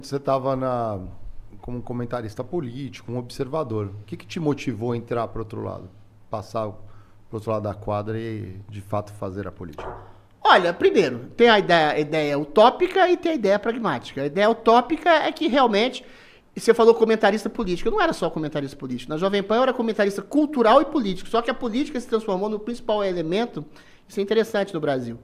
Você estava como comentarista político, um observador. O que te motivou a entrar para o outro lado? Passar para o outro lado da quadra e, de fato, fazer a política? Olha, primeiro, tem a ideia utópica e tem a ideia pragmática. A ideia utópica é que realmente, você falou comentarista político, eu não era só comentarista político. Na Jovem Pan eu era comentarista cultural e político, só que a política se transformou no principal elemento, isso é interessante no Brasil,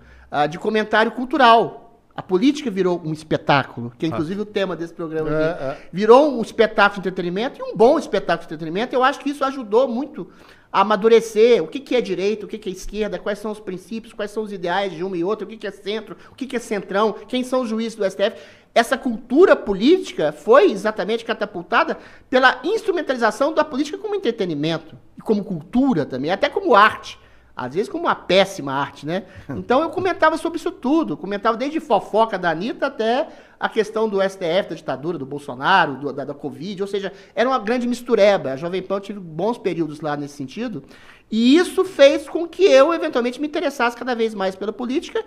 de comentário cultural. A política virou um espetáculo, que é inclusive o tema desse programa aqui. Virou um espetáculo de entretenimento e um bom espetáculo de entretenimento. Eu acho que isso ajudou muito a amadurecer o que é direita, o que é esquerda, quais são os princípios, quais são os ideais de uma e outra, o que é centro, o que é centrão, quem são os juízes do STF. Essa cultura política foi exatamente catapultada pela instrumentalização da política como entretenimento, e como cultura também, até como arte. Às vezes como uma péssima arte, né? Então eu comentava sobre isso tudo, comentava desde fofoca da Anitta até a questão do STF, da ditadura, do Bolsonaro, da Covid, ou seja, era uma grande mistureba. A Jovem Pan tive bons períodos lá nesse sentido, e isso fez com que eu, eventualmente, me interessasse cada vez mais pela política,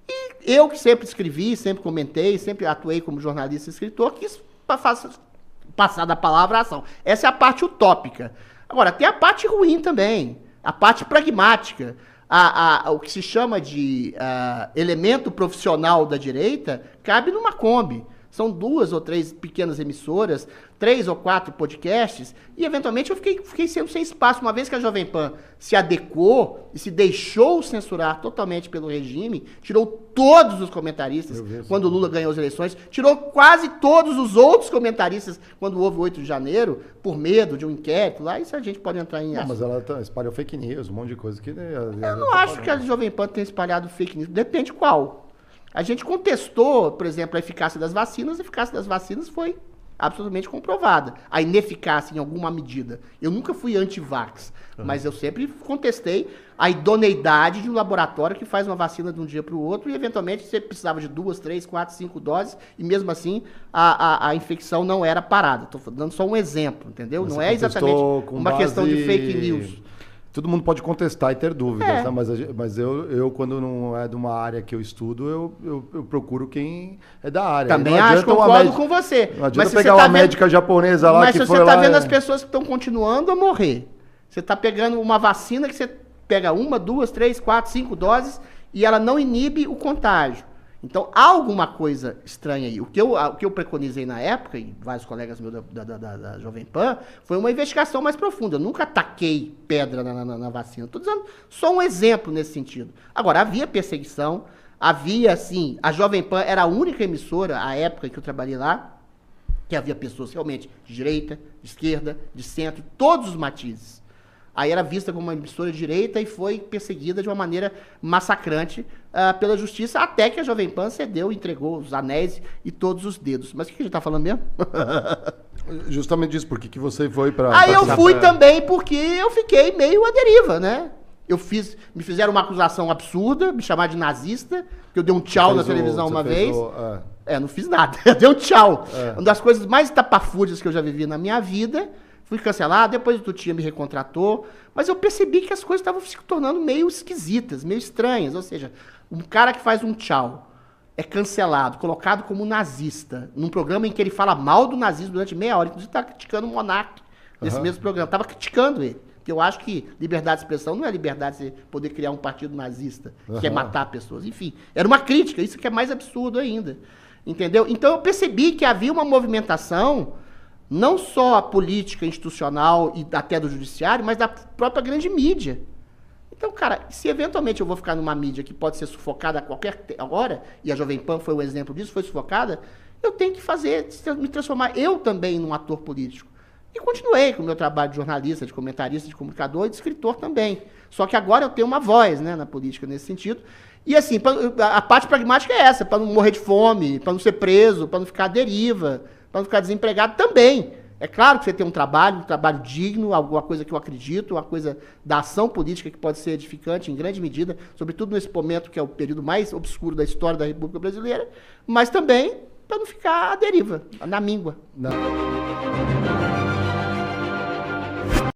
e eu que sempre escrevi, sempre comentei, sempre atuei como jornalista e escritor, quis passar da palavra à ação. Essa é a parte utópica. Agora, tem a parte ruim também. A parte pragmática, o que se chama de elemento profissional da direita, cabe numa Kombi. São 2 ou 3 pequenas emissoras, 3 ou 4 podcasts, e eventualmente eu fiquei sendo sem espaço. Uma vez que a Jovem Pan se adequou e se deixou censurar totalmente pelo regime, tirou todos os comentaristas quando o Lula ganhou as eleições, tirou quase todos os outros comentaristas quando houve o 8 de janeiro, por medo de um inquérito lá, isso a gente pode entrar em... Não, mas ela espalhou fake news, um monte de coisa que... Eu não acho que a Jovem Pan tenha espalhado fake news, depende qual. A gente contestou, por exemplo, a eficácia das vacinas foi absolutamente comprovada. A ineficácia em alguma medida. Eu nunca fui anti-vax, mas eu sempre contestei a idoneidade de um laboratório que faz uma vacina de um dia para o outro e, eventualmente, você precisava de 2, 3, 4, 5 doses e, mesmo assim, a infecção não era parada. Estou dando só um exemplo, entendeu? Mas não é exatamente uma questão de fake news. Todo mundo pode contestar e ter dúvidas, né? Mas eu, quando não é de uma área que eu estudo, eu procuro quem é da área. Também acho, concordo com você. Não adianta pegar uma médica japonesa lá que foi lá... Mas você está vendo as pessoas que estão continuando a morrer. Você está pegando uma vacina que você pega 1, 2, 3, 4, 5 doses e ela não inibe o contágio. Então, há alguma coisa estranha aí. O que eu preconizei na época, e vários colegas meus da Jovem Pan, foi uma investigação mais profunda. Eu nunca ataquei pedra na vacina. Estou dizendo só um exemplo nesse sentido. Agora, havia perseguição, havia, assim, a Jovem Pan era a única emissora, à época que eu trabalhei lá, que havia pessoas realmente de direita, de esquerda, de centro, todos os matizes. Aí era vista como uma emissora de direita e foi perseguida de uma maneira massacrante pela justiça, até que a Jovem Pan cedeu, entregou os anéis e todos os dedos. Mas o que a gente está falando mesmo? Justamente disso, por que você foi para... Aí eu fui também porque eu fiquei meio à deriva, né? Me fizeram uma acusação absurda, me chamaram de nazista, porque eu dei um tchau na televisão uma vez. Não fiz nada, eu dei um tchau. Uma das coisas mais tapafúrdias que eu já vivi na minha vida. Fui cancelado, depois o Tutinha me recontratou, mas eu percebi que as coisas estavam se tornando meio esquisitas, meio estranhas. Ou seja, um cara que faz um tchau é cancelado, colocado como nazista, num programa em que ele fala mal do nazismo durante meia hora, inclusive está criticando o Monark nesse mesmo programa. Estava criticando ele, porque eu acho que liberdade de expressão não é liberdade de você poder criar um partido nazista, que é matar pessoas. Enfim, era uma crítica, isso que é mais absurdo ainda. Entendeu? Então eu percebi que havia uma movimentação... não só a política institucional e até do judiciário, mas da própria grande mídia. Então, cara, se eventualmente eu vou ficar numa mídia que pode ser sufocada a qualquer hora, e a Jovem Pan foi um exemplo disso, foi sufocada, eu tenho que me transformar eu também num ator político. E continuei com o meu trabalho de jornalista, de comentarista, de comunicador e de escritor também. Só que agora eu tenho uma voz, né, na política nesse sentido. E assim, a parte pragmática é essa, para não morrer de fome, para não ser preso, para não ficar à deriva, para não ficar desempregado também. É claro que você tem um trabalho digno, alguma coisa que eu acredito, uma coisa da ação política que pode ser edificante em grande medida, sobretudo nesse momento que é o período mais obscuro da história da República Brasileira, mas também para não ficar à deriva, na míngua. Não.